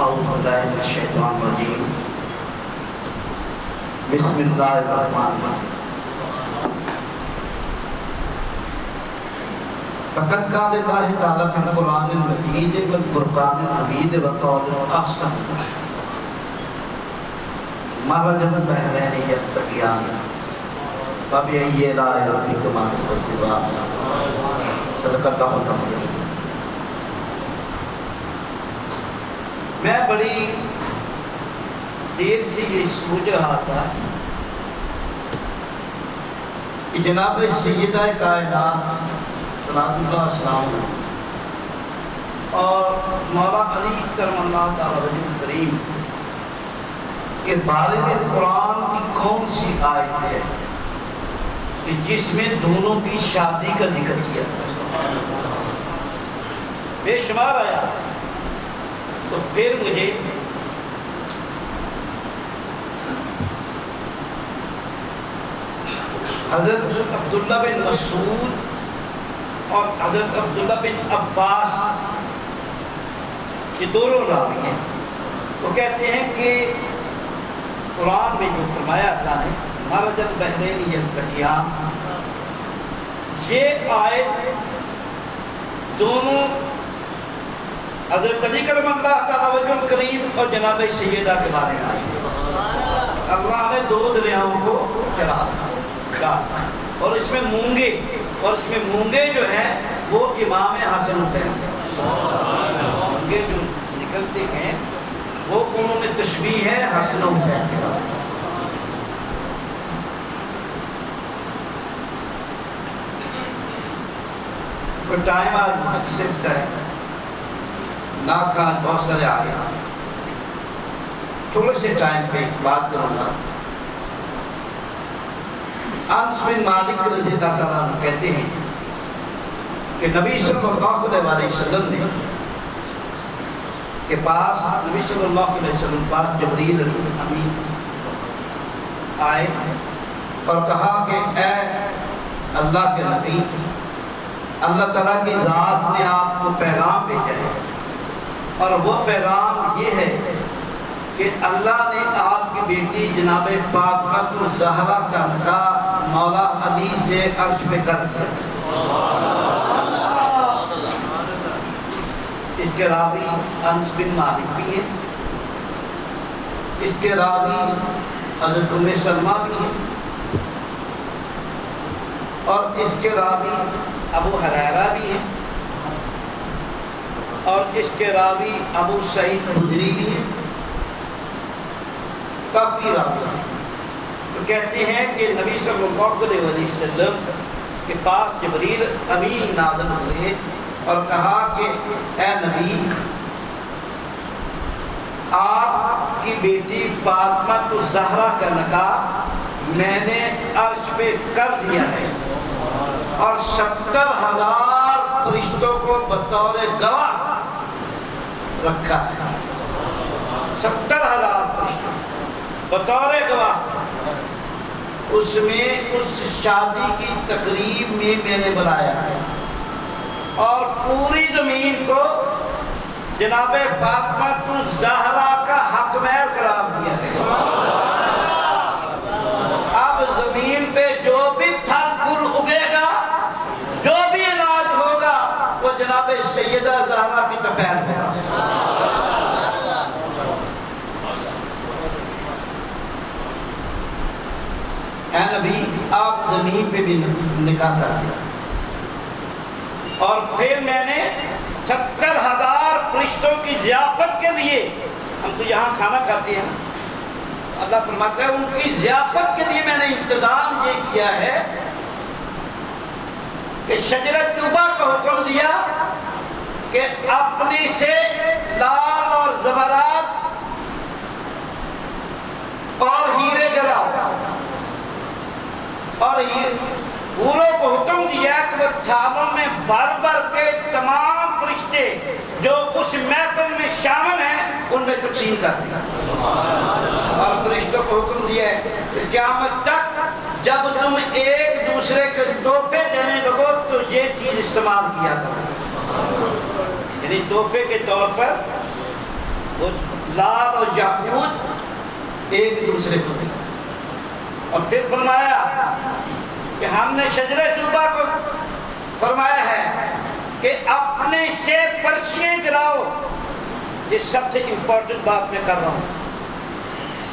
أعوذ بالله من الشيطان الرجيم بسم الله الرحمن الرحيم فقد قال الله تعالى في القرآن المجيد والفرقان الحميد والقول الأحسن مرج البحرين يلتقيان فبأي آلاء ربكما تكذبان صدق الله العظيم۔ میں بڑی دیر سے یہ سوچ رہا تھا کہ جناب سیدہ کائنات صلی اللہ علیہ وسلم اور مولا علی کرم اللہ تعالی وجہ کریم کے بارے میں قرآن کی کون سی آیت ہے کہ جس میں دونوں کی شادی کا ذکر کیا بے شمار آیا۔ تو پھر مجھے حضرت عبداللہ بن مسعود اور حضرت عبداللہ بن عباس یہ دونوں راوی ہیں، وہ کہتے ہیں کہ قرآن میں جو فرمایا اللہ نے مرج البحرین یلتقیان، یہ آیت دونوں حضرت علی کرم اللہ تعالی وجہ کریم اور جناب سیدہ کے بارے میں آئی۔ اللہ نے دو دریاؤں کو چلا اور اس میں مونگے جو ہیں وہ امام حسن حسین، مونگے جو نکلتے ہیں وہ انہوں میں تشبیہ ہے حسن حسین کے بارے میں۔ تو ٹائم آج مختصر ہے، ناز خان بہت سارے آ گئے، تھوڑے سے ٹائم پہ بات کروں گا۔ انس بن مالک رضی اللہ تعالیٰ عنہ کہتے ہیں کہ نبی صلی اللہ علیہ وسلم نے کے پاس نبی صلی اللہ علیہ وسلم پاس جبریل امین آئے اور کہا کہ اے اللہ کے نبی، اللہ تعالیٰ کی ذات نے آپ کو پیغام بھیجا ہے، اور وہ پیغام یہ ہے کہ اللہ نے آپ کی بیٹی جناب فاطمہ الزہرا کا نکاح مولا علی سے عرش پہ کر دیا۔ اس کے راوی انس بن مالک بھی ہیں، اس کے راوی حضرت ام سلمہ بھی ہیں، اور اس کے راوی ابو ہریرہ بھی ہیں، اور اس کے راوی ابو سعید خدری بھی ہیں، کافی راوی ہیں۔ تو کہتے ہیں کہ نبی صلی اللہ علیہ وسلم کے پاس جبریل امین نازل ہوئے اور کہا کہ اے نبی، آپ کی بیٹی فاطمہ الزہرا کا نکاح میں نے عرش پہ کر دیا ہے اور 70,000 فرشتوں کو بطور گواہ رکھا ہے۔ 70,000 فرشتوں بطور گواہ، اس میں اس شادی کی تقریب میں میں نے بلایا ہے اور پوری زمین کو جناب فاطمہ الزہرا کا حق مہر قرار دیا ہے۔ اب زمین پہ جو بھی پھل پھول اگے گا، جو بھی اناج ہوگا، وہ جناب سیدہ زہرا کی تفیل ہوگا۔ اے نبی، آپ زمین پہ بھی نکاح کر دیا، اور پھر میں نے 70,000 فرشتوں کی ضیافت کے لیے، ہم تو یہاں کھانا کھاتے ہیں، اللہ فرماتا ہے ان کی ضیافت کے لیے میں نے انتظام یہ کیا ہے کہ شجرۃ طوبہ کا حکم دیا کہ اپنی سے لال اور زبرات اور ہیرے جلاؤ، اور حوروں کو حکم دیا کہ وہ تھالوں میں بھر بھر کے تمام فرشتے جو اس محفل میں شامل ہیں ان میں تقسیم کر دیا، اور فرشتوں کو حکم دیا ہے کہ قیامت تک جب تم ایک دوسرے کے تحفے دینے لگو تو یہ چیز استعمال کیا کرو، یعنی تحفے کے طور پر وہ لال اور یاقوت ایک دوسرے کو دے. اور پھر فرمایا کہ ہم نے شجرہ طوبہ کو فرمایا ہے کہ اپنے سے پرچیاں گراؤ. یہ سب سے امپورٹنٹ بات میں کر رہا ہوں,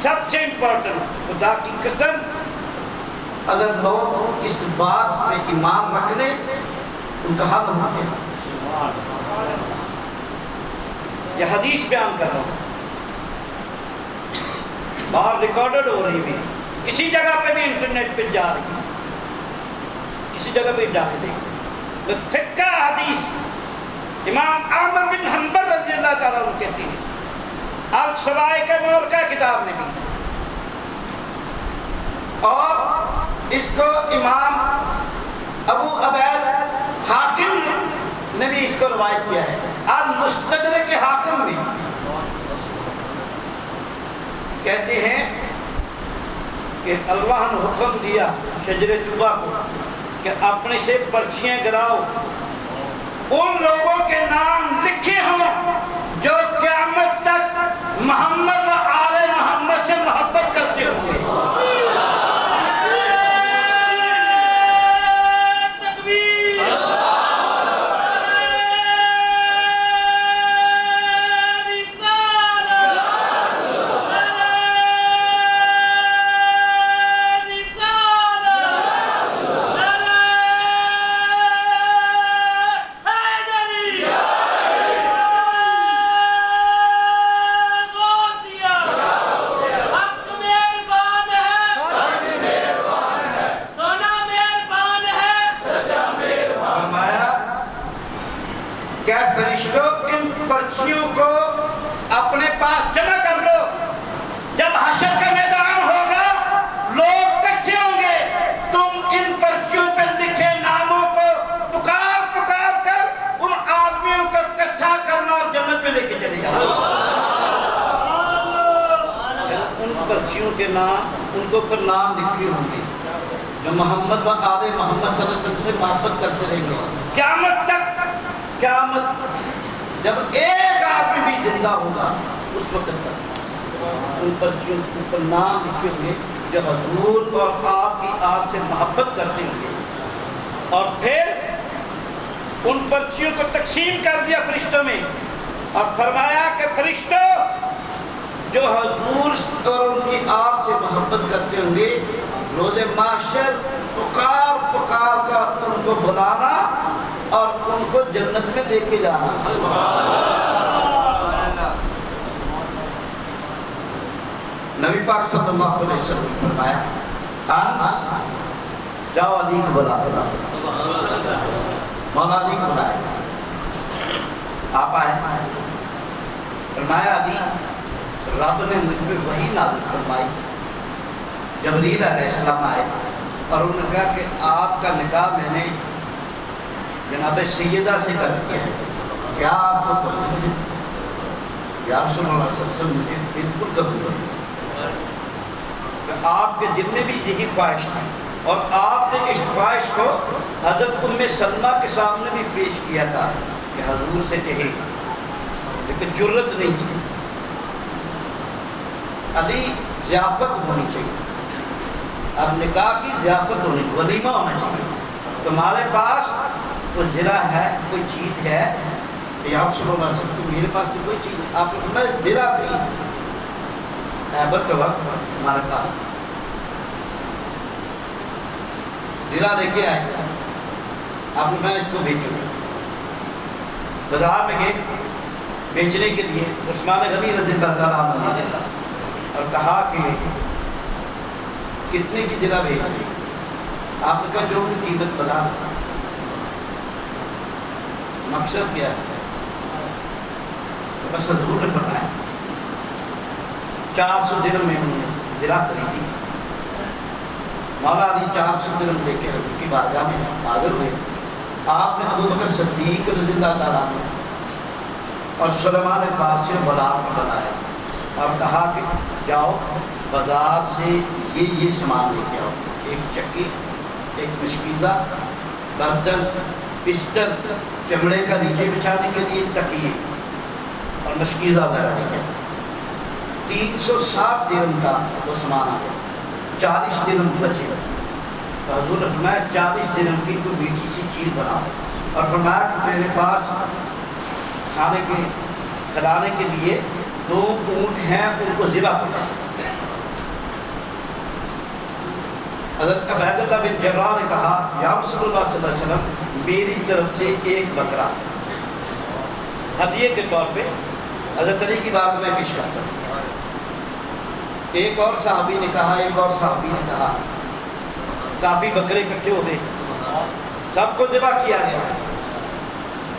سب سے امپورٹنٹ. خدا کی قسم اگر لوگ اس بات پہ ایمان رکھ لیں ان کا حل ہو گیا. یہ حدیث بیان کر رہا ہوں, باہر ریکارڈڈ ہو رہی بھی, کسی جگہ پہ بھی انٹرنیٹ پہ جا رہی ہے, کسی جگہ پہ ڈاک دیں. فقہ حدیث امام احمد بن حنبل رضی اللہ تعالیٰ عنہ کہتے ہیں السوائق مورکہ کتاب میں بھی, اور اس کو امام ابو عبید حاکم نے بھی اس کو روایت کیا ہے. المستدرک کے حاکم میں کہتے ہیں کہ اللہ نے حکم دیا شجرہ طوبہ کو کہ اپنے سے پرچیاں گراؤ, ان لوگوں کے نام لکھے ہوں جو قیامت تک محمد و آل محمد سے محبت کرتے ہوں گے. کے نام ان کو پر نام لکھے ہوں گے جو محمد و آل محمد صلی اللہ علیہ وسلم سے محبت کرتے رہیں گے قیامت تک. قیامت جب ایک آدمی بھی زندہ ہوگا اس وقت تک ان پرچیوں کے اوپر نام لکھے ہوں گے جو حضور اور آپ کی آل سے محبت کرتے ہوں گے. اور پھر ان پرچیوں کو تقسیم کر دیا فرشتوں میں اور فرمایا کہ فرشتوں جو حضور اور ان کی آپ سے محبت کرتے ہوں گے روز محشر پکار پکار کر ان کو بلانا اور ان کو جنت میں لے کے جانا. نبی پاک صلی اللہ علیہ وسلم نے فرمایا جاؤ علی کو بلا, مولا علی کو بلائے. آپ آئے, فرمایا علی رب نے مجھ پہ وحی نازل فرمائی. جبریل علیہ السلام آئے اور انہوں نے کہا کہ آپ کا نکاح میں نے جناب سیدہ سے کر دیا ہے, کیا آپ کو قبول ہے؟ یا رسول اللہ صلی اللہ علیہ وسلم مجھے بالکل قبول ہے. کہ آپ کے دل میں بھی یہی خواہش تھی اور آپ نے اس خواہش کو حضرت ام سلمہ کے سامنے بھی پیش کیا تھا کہ حضور سے کہے, لیکن جرت نہیں تھی. علی ضیافت ہونی چاہیے, اب نکاح کی ضیافت ہونی, ولیمہ ہونا چاہیے. تمہارے پاس کوئی زرہ ہے, کوئی چیز ہے کہ آپ صلی اللہ علیہ وسلم میرے پاس تو کوئی چیز ہے, آپ میں زرہ کی خیبر کے وقت ہمارے پاس زرہ لے کے آئے, اب میں اس کو بیچوں. بازار میں گئے بیچنے کے لیے عثمان غنی رضی اللہ تعالیٰ عنہ اور کہا کہ کتنے کی جگہ بھیج دیں. آپ نے کہا جو بھی قیمت بتا. مقصد کیا ہے؟ بس حضور نے بتایا 400 درہم میں انہوں نے زرہ خریدی. مولا علی 400 درہم لے کے حضور کی بارگاہ میں حاضر ہوئے. آپ نے ابو بکر صدیق رضی اللہ تعالیٰ عنہ اور سلیمان فارسی بازار کو بتایا اور کہا کہ جاؤ بازار سے یہ سامان لے کے آؤ, ایک چکی, ایک مشکیزہ, برتن, بستر, چمڑے کا نیچے بچھانے کے لیے تکیے اور مشکیزہ وغیرہ لے کے. 360 درہم کا وہ سامان آ گیا، 40 درہم بچے۔ تو حضور نے فرمایا 40 درہم کی کوئی میٹھی سی چیز بنا، اور فرمایا کہ میرے پاس کھانے کے کھلانے کے لیے 2 اونٹ ہیں، ان کو ذبح کرنا۔ حضرت عبید اللہ بن جراح نے کہا یا رسول اللہ صلی اللہ علیہ وسلم میری طرف سے 1 بکرا ہدیے کے طور پہ حضرت علی کی بات میں پیش کرتا ہوں۔ ایک اور صحابی نے کہا کافی بکرے اکٹھے ہو گئے، سب کو ذبح کیا گیا،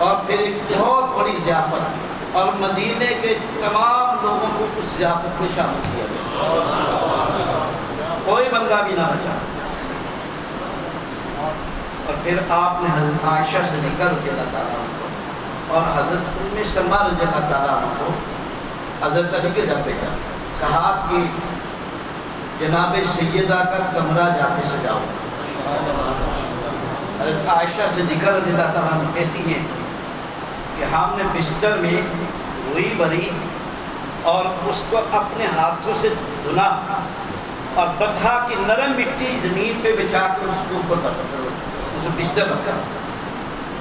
اور پھر ایک بہت بڑی ضیافت، اور مدینے کے تمام لوگوں کو اس ضیافت میں شامل کیا گیا، کوئی بندہ بھی نہ بچا۔ اور پھر آپ نے حضرت عائشہ صدیقہ رضی اللہ تعالیٰ عنہ کو اور حضرت ام سلمہ رضی اللہ تعالیٰ عنہ کو حضرت علی کے گھر بھیجا، کہا کہ جناب سیدہ کا کمرہ جا کے سجاؤ۔ حضرت عائشہ صدیقہ رضی اللہ تعالیٰ عنہ کہتی ہیں کہ ہم نے بستر میں روئی بھری اور اس کو اپنے ہاتھوں سے دھنا، اور بطحا کی نرم مٹی زمین پہ بچھا کر اس کے اوپر بستر رکھا،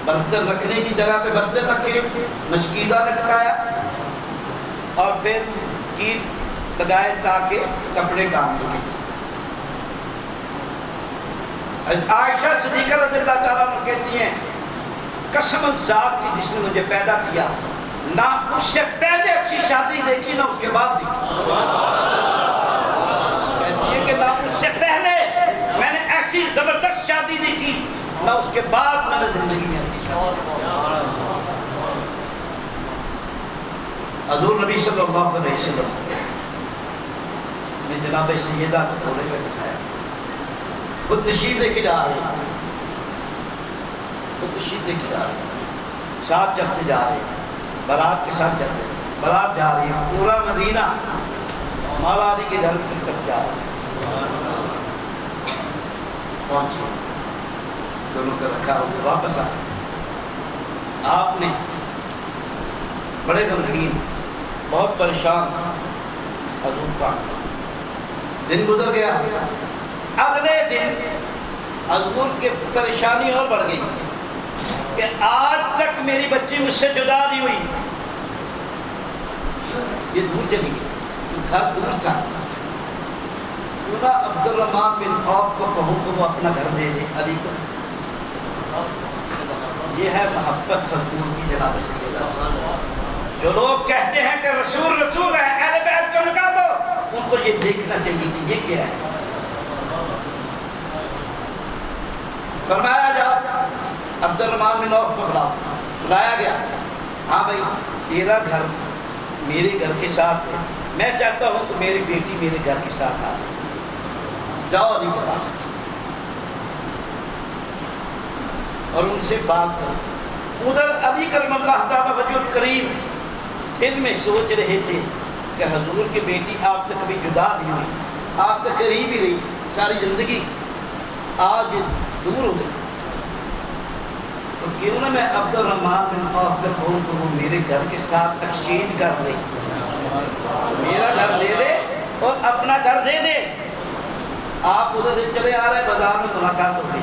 برتن رکھنے کی جگہ پہ برتن رکھے، مشکیدہ لٹکایا، اور پھر کیل لگائے تاکہ کپڑے ٹانگ لگے۔ عائشہ صدیقہ رضی اللہ تعالیٰ عنہ کہتی ہیں قسم ذات کی جس نے مجھے پیدا کیا، نہ اس سے پہلے اچھی شادی دیکھی نہ اس کے بعد دیکھی۔ کہتی ہے کہ نہ اس سے پہلے میں نے ایسی زبردست شادی دیکھی، نہ اس کے بعد میں نے زندگی میں ایسی شادی۔ حضور نبی صلی اللہ علیہ وسلم نے جناب سیدہ کو کھولے پہ بٹھایا، وہ تشریف لے کے جا رہے ہیں، ساتھ چلتے جا رہے ہیں، بارات کے ساتھ چلتے ہیں، بارات جا رہی ہے، پورا مدینہ مولا علی کے گھر کی طرف جا رہا ہے، پہنچے، دونوں کا رکھا ہو کے واپس آئے۔ آپ نے بڑے غمگین، بہت پریشان حضور کا دن گزر گیا۔ اگلے دن حضور کی پریشانی اور بڑھ گئی کہ آج تک میری بچی مجھ سے جدا نہیں ہوئی، یہ دور چلی گئی، گھر دور تھا۔ عبد الرحمن بن عوف کو کہوں کہ وہ اپنا گھر دے دے علی کو، یہ ہے محبت حضور کی جناب سیدہ۔ جو لوگ کہتے ہیں کہ رسول رسول ہے، اہل بیت کو نکال دو، ان کو یہ دیکھنا چاہیے کہ یہ کیا ہے۔ فرمایا جاؤ عبد الرحمن بن عوف کو بلایا گیا، ہاں بھائی تیرا گھر میرے گھر کے ساتھ ہے، میں چاہتا ہوں کہ میری بیٹی میرے گھر کے ساتھ آ جاؤ علی کے پاس اور ان سے بات کرو۔ ادھر علی کرم اللہ تعالیٰ وجہ الکریم دل میں سوچ رہے تھے کہ حضور کی بیٹی آپ سے کبھی جدا نہیں ہوئی، آپ کے قریب ہی رہی ساری زندگی، آج دور ہو گئی، تو کیوں نہ میں عبد الرحمن بن عوف کو کہوں کہ وہ میرے گھر کے ساتھ تقسیم کر لے، میرا گھر لے لے اور اپنا گھر دے دے۔ آپ ادھر سے چلے آ رہے، بازار میں ملاقات ہو گئی،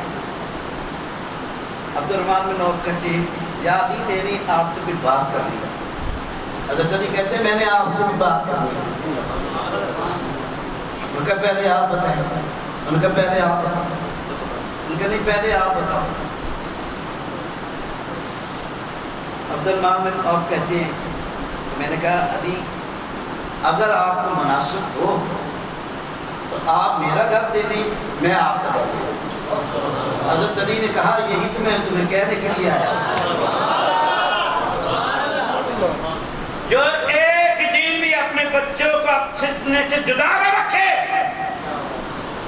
عبد الرحمن بن عوف کہتے ہیں یا علی میں نے آپ سے کچھ بات کر لی۔ حضرت علی کہتے ہیں میں نے آپ سے بھی بات کر لی۔ ان کا پہلے آپ بتائیں، ان کا پہلے آپ بتائیں، ان کا نہیں پہلے آپ بتاؤ۔ عبد الرحمن بن عوف کہتے ہیں میں نے کہا علی اگر آپ کو مناسب ہو تو آپ میرا گھر دے دیں، میں آپ کا گھر دے دوں۔ حضرت علی نے کہا یہی تو میں تمہیں کہنے کے لیے آیا، جو ایک دن بھی اپنے بچوں کو اپنے سے جدا نہ رکھے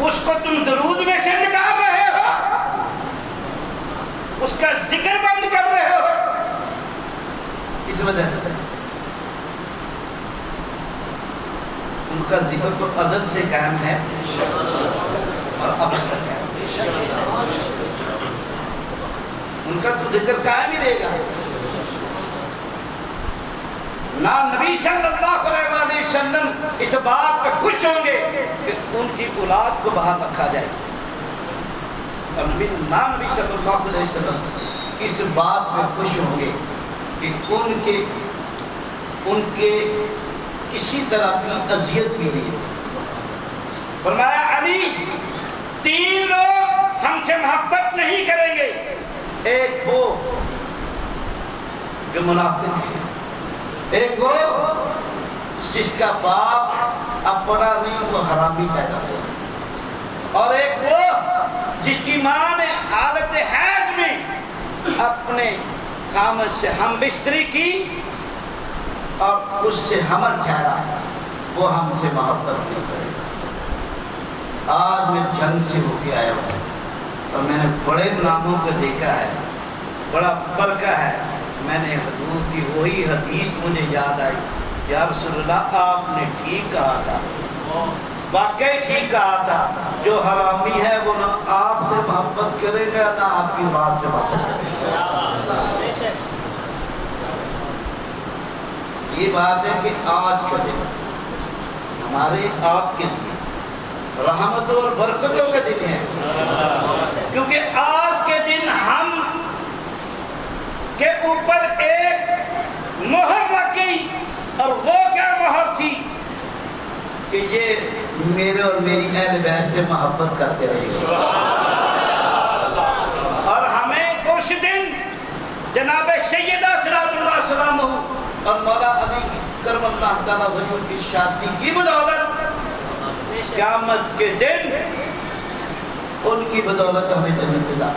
اس کو تم درود میں سے نکال رہے ہو، اس کا ذکر بند کر رہے ہو۔ اس وجہ سے ان کا ذکر تو ازل سے قائم ہے اور ابد تک قائم ہے، ان کا تو ذکر قائم ہی رہے گا۔ نہ نبی صلی اللہ علیہ وسلم اس بات پہ خوش ہوں گے کہ ان کی اولاد کو باہر رکھا جائے، اور نہ نبی صلی اللہ علیہ وسلم اس بات پہ خوش ہوں گے کہ ان کے کسی طرح کی اذیت بھی نہیں۔ فرمایا علی 3 لوگ ہم سے محبت نہیں کریں گے، ایک وہ جو منافق ہے، ایک وہ جس کا باپ اپنا نہیں وہ حرامی پیدا ہوا، اور ایک وہ جس کی ماں نے حالت حیض میں اپنے خامد سے ہم بستری کی اور اس سے حمل ٹھہرا، وہ ہم سے محبت نہیں کرے گا۔ آج میں جنگ سے ہو کے آیا ہوں اور میں نے بڑے ناموں کو دیکھا ہے، بڑا برکہ ہے۔ میں نے حضور کی وہی حدیث مجھے یاد آئی، یا رسول اللہ آپ نے ٹھیک کہا تھا، واقعی ٹھیک کہا تھا، جو حرامی ہے وہ نہ آپ سے محبت کرے گا نہ آپ کی بات سے محبت کرے گا۔ یہ بات ہے کہ آج کا دن ہمارے آپ کے لیے رحمتوں اور برکتوں کا دن ہے، کیونکہ آج کے دن ہم کے اوپر ایک مہر رکھی، اور وہ کیا مہر تھی کہ یہ میرے اور میری اہل بیت سے محبت کرتے رہے، اور ہمیں اس دن جناب سیدہ صلوات اللہ سلامہ اور مولا علی کرم اللہ تعالیٰ وجہ کی شادی کی بدولت قیامت کے دن ان کی بدولت ہمیں جنت ملا۔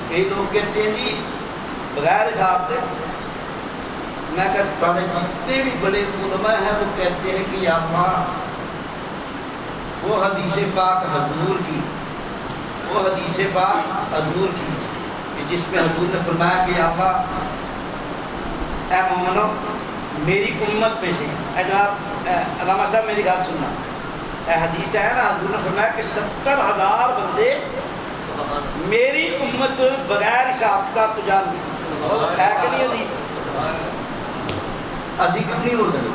کئی لوگ کہتے ہیں جی بغیر حساب سے، میں کہتا ہوں جتنے بھی بڑے علماء ہیں وہ کہتے ہیں کہ یا اللہ وہ حدیث پاک حضور کی، وہ حدیث پاک حضور کی کہ جس میں حضور نے فرمایا کہ یا اللہ اے مومنو میری امت میں سے، اے جناب علامہ صاحب میری بات سننا، اے حدیث ہے نا، حضور نے فرمایا کہ 70,000 بندے میری امت بغیر حساب کا تو جان دی ہے کہ نہیں حدیث؟ اسی کیوں نہیں ہو سکتے؟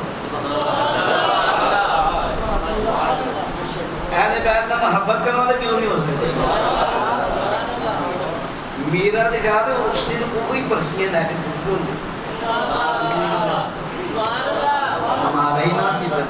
اہل بیت نہ محبت کرنے والے کیوں نہیں ہو سکتے؟ میرا نگاہ ہے اس دن کوئی پرچیاں لے کے کیوں نہیں؟ ہمارے ہی نام کی بات